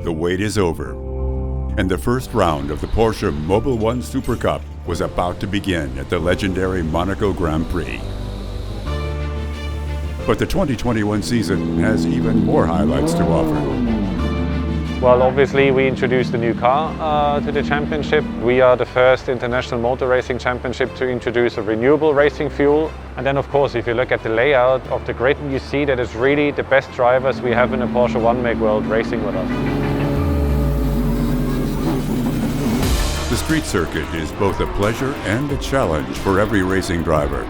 the wait is over, and the first round of the Porsche Mobil 1 Supercup was about to begin at the legendary Monaco Grand Prix. But the 2021 season has even more highlights to offer. Well, obviously we introduced a new car to the championship. We are the first international motor racing championship to introduce a renewable racing fuel. And then of course, if you look at the layout of the grid, you see that it's really the best drivers we have in the Porsche 1 world racing with us. The street circuit is both a pleasure and a challenge for every racing driver.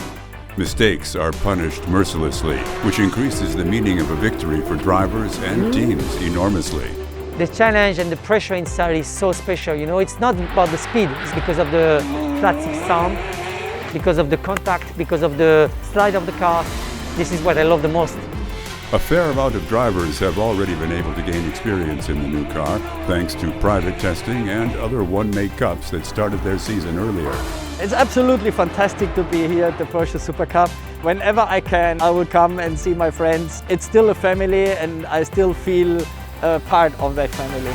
Mistakes are punished mercilessly, which increases the meaning of a victory for drivers and teams enormously. The challenge and the pressure inside is so special, you know, it's not about the speed, it's because of the plastic sound, because of the contact, because of the slide of the car. This is what I love the most. A fair amount of drivers have already been able to gain experience in the new car, thanks to private testing and other one-make cups that started their season earlier. It's absolutely fantastic to be here at the Porsche Supercup. Whenever I can, I will come and see my friends. It's still a family and I still feel part of that family.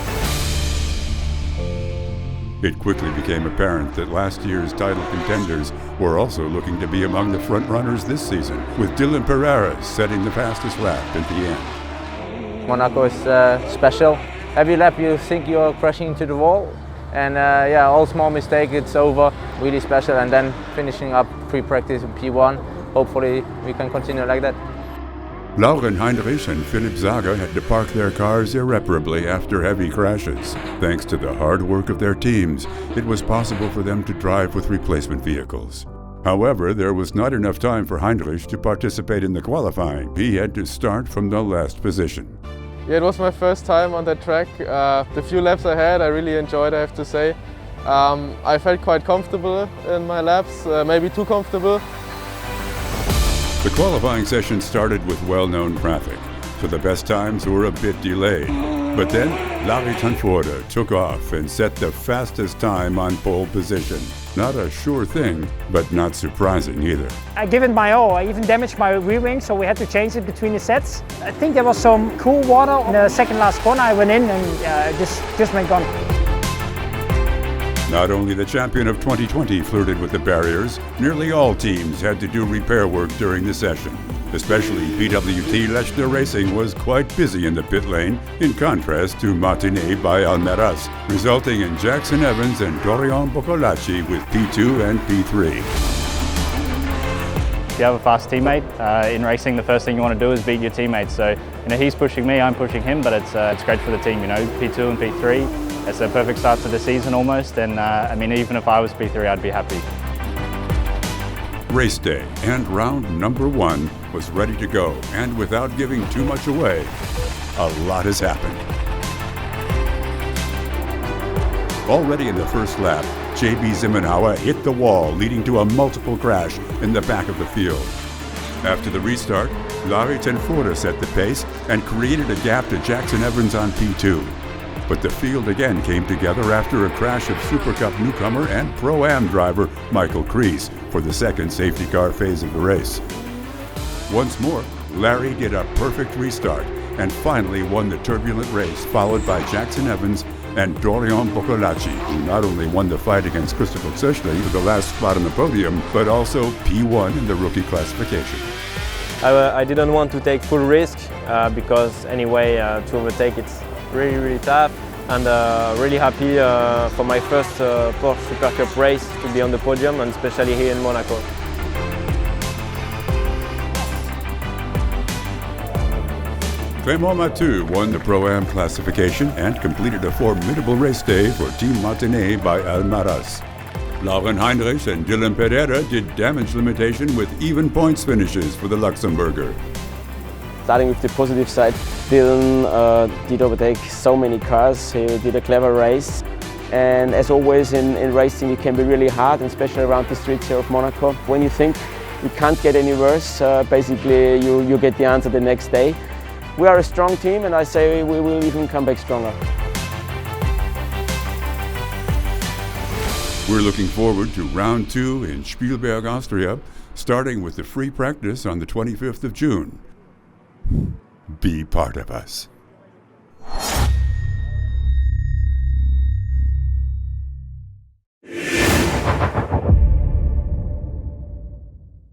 It quickly became apparent that last year's title contenders were also looking to be among the front runners this season, with PEREIRA setting the fastest lap at the end. Monaco is special. Every lap you think you're crashing into the wall, and yeah, all small mistake, it's over. Really special, and then finishing up pre-practice in P1. Hopefully we can continue like that. Lauren Heinrich and Philipp Zager had to park their cars irreparably after heavy crashes. Thanks to the hard work of their teams, it was possible for them to drive with replacement vehicles. However, there was not enough time for Heinrich to participate in the qualifying. He had to start from the last position. Yeah, it was my first time on that track. The few laps I had, I really enjoyed, I have to say. I felt quite comfortable in my laps, maybe too comfortable. The qualifying session started with well-known traffic, so the best times were a bit delayed. But then, Larry Tanforde took off and set the fastest time on pole position. Not a sure thing, but not surprising either. I gave it my all. I even damaged my rear wing, so we had to change it between the sets. I think there was some cool water in the second last corner. I went in and just went gone. Not only the champion of 2020 flirted with the barriers, nearly all teams had to do repair work during the session. Especially PWT Lechner Racing was quite busy in the pit lane, in contrast to Martinet by Almaraz, resulting in Jackson Evans and Dorian Boccolacci with P2 and P3. If you have a fast teammate in racing, the first thing you want to do is beat your teammate. So, you know, he's pushing me, I'm pushing him, but it's great for the team. You know, P2 and P3. It's a perfect start to the season almost, and I mean, even if I was P3, I'd be happy. Race day and round number 1 was ready to go, and without giving too much away, a lot has happened. Already in the first lap, JB Zimmerauer hit the wall, leading to a multiple crash in the back of the field. After the restart, Larry Tanforde set the pace and created a gap to Jackson Evans on P2. But the field again came together after a crash of Supercup newcomer and Pro-Am driver Michael Kreis for the second safety car phase of the race. Once more, Larry did a perfect restart and finally won the turbulent race, followed by Jackson Evans and Dorian Boccolacci, who not only won the fight against Christopher Zöchli for the last spot on the podium, but also P1 in the rookie classification. I didn't want to take full risk because anyway to overtake it's really tough, and really happy for my first Porsche Supercup race to be on the podium, and especially here in Monaco. Clément Mathieu won the Pro-Am classification and completed a formidable race day for Team Martinet by Almaraz. Lauren Heinrich and Dylan Pereira did damage limitation with even points finishes for the Luxembourger. Starting with the positive side, Dylan did overtake so many cars. He did a clever race, and as always in racing it can be really hard, especially around the streets here of Monaco. When you think you can't get any worse, basically you get the answer the next day. We are a strong team, and I say we will even come back stronger. We're looking forward to round 2 in Spielberg, Austria, starting with the free practice on the 25th of June. Be part of us.